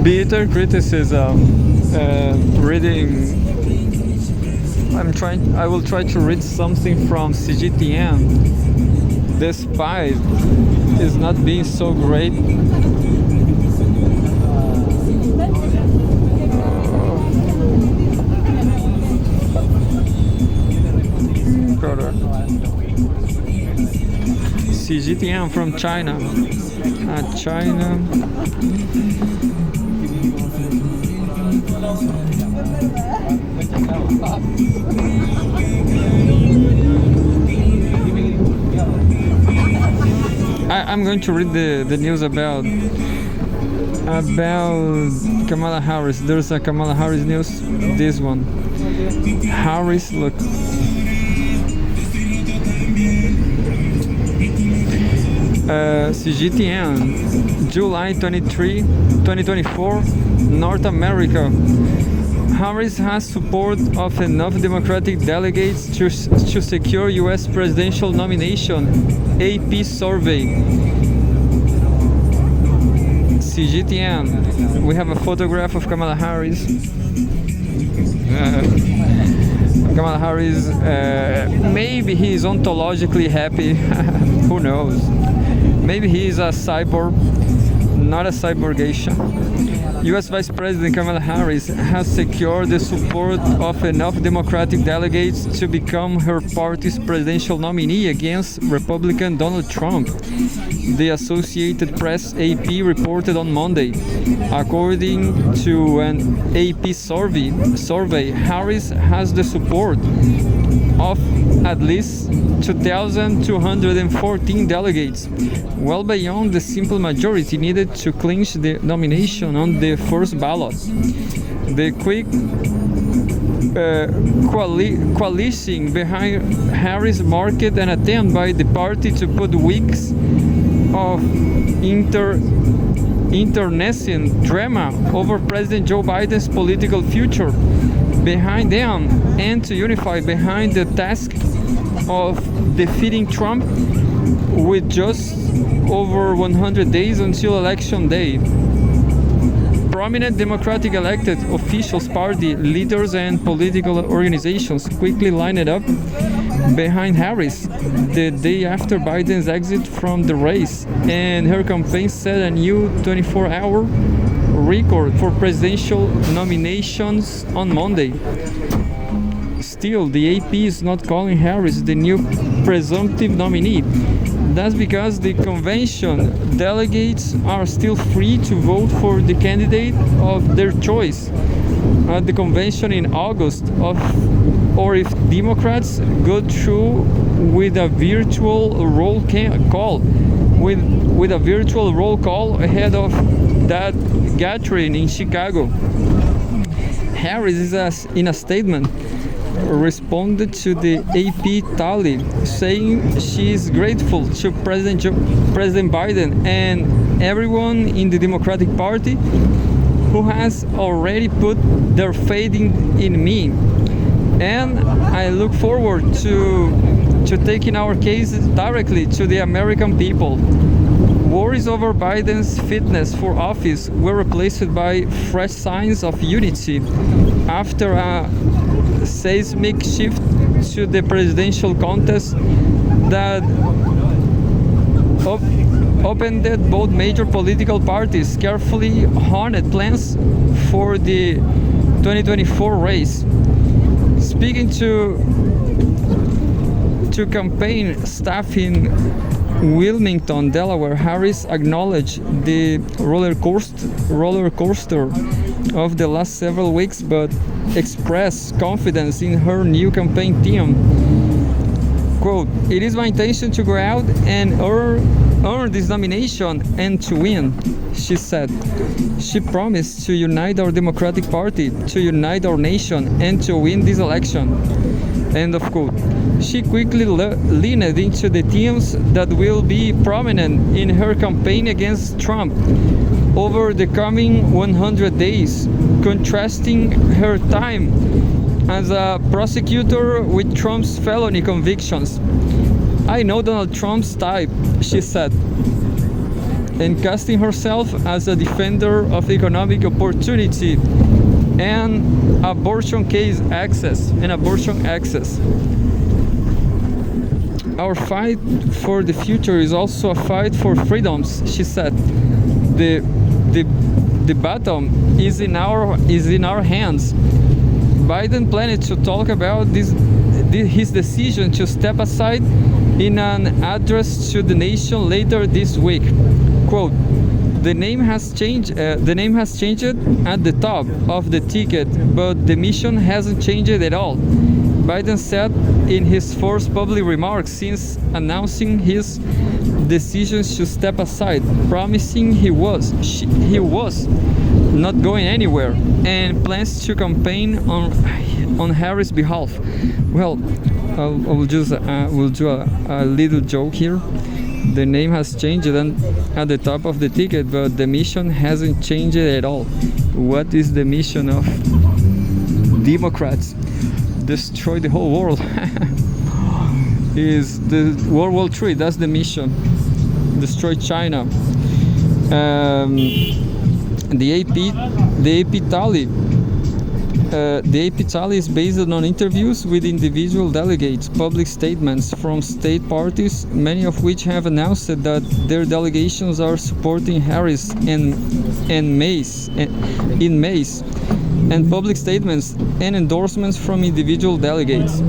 bitter criticism. Reading, I will try to read something from CGTN. Despite is not being so great. CGTN from China. China. I'm going to read the news about Kamala Harris. There's a Kamala Harris news. This one. Harris, look. CGTN, July 23, 2024, North America. Harris has support of enough Democratic delegates to secure U.S. presidential nomination, AP survey. CGTN, we have a photograph of Kamala Harris. Kamala Harris, maybe he is ontologically happy, who knows. Maybe he is a cyborg, not a cyborgation. U.S. Vice President Kamala Harris has secured the support of enough Democratic delegates to become her party's presidential nominee against Republican Donald Trump, the Associated Press AP reported on Monday. According to an AP survey, Harris has the support of at least 2,214 delegates, well beyond the simple majority needed to clinch the nomination on the first ballot. The quick coalition behind Harris marked an attempt by the party to put weeks of internecine drama over President Joe Biden's political future behind them and to unify behind the task of defeating Trump with just over 100 days until election day. Prominent Democratic elected officials, party leaders, and political organizations quickly lined up behind Harris the day after Biden's exit from the race, and her campaign set a new 24-hour record for presidential nominations on Monday. Still, the AP is not calling Harris the new presumptive nominee. That's because the convention delegates are still free to vote for the candidate of their choice at the convention in August, or if Democrats go through with a virtual roll call ahead of that gathering in Chicago. Harris in a statement responded to the AP tally, saying she is grateful to President Biden and everyone in the Democratic Party who has already put their faith in me, and I look forward to taking our case directly to the American people. Worries over Biden's fitness for office were replaced by fresh signs of unity after a seismic shift to the presidential contest that opened both major political parties carefully honed plans for the 2024 race. Speaking to campaign staff in Wilmington, Delaware, Harris acknowledged the roller coaster of the last several weeks, but expressed confidence in her new campaign team. Quote, "It is my intention to go out and earn this nomination and to win," she said. She promised to unite our Democratic Party, to unite our nation, and to win this election. End of quote. She quickly leaned into the themes that will be prominent in her campaign against Trump over the coming 100 days, contrasting her time as a prosecutor with Trump's felony convictions. "I know Donald Trump's type," she said. and casting herself as a defender of economic opportunity and abortion access. Our fight for the future is also a fight for freedoms, she said. The baton is in our hands. Biden planned to talk about his decision to step aside in an address to the nation later this week. Quote, the name has changed at the top of the ticket, but the mission hasn't changed at all, Biden said in his first public remarks since announcing his decisions to step aside, promising he was not going anywhere and plans to campaign on Harris' behalf. Well, we'll do a little joke here. The name has changed at the top of the ticket, but the mission hasn't changed at all. What is the mission of Democrats? Destroy the whole world. Is the World War III? That's the mission. Destroy China. The AP tally is based on interviews with individual delegates, public statements from state parties, many of which have announced that their delegations are supporting Harris in Mays, and public statements and endorsements from individual delegates.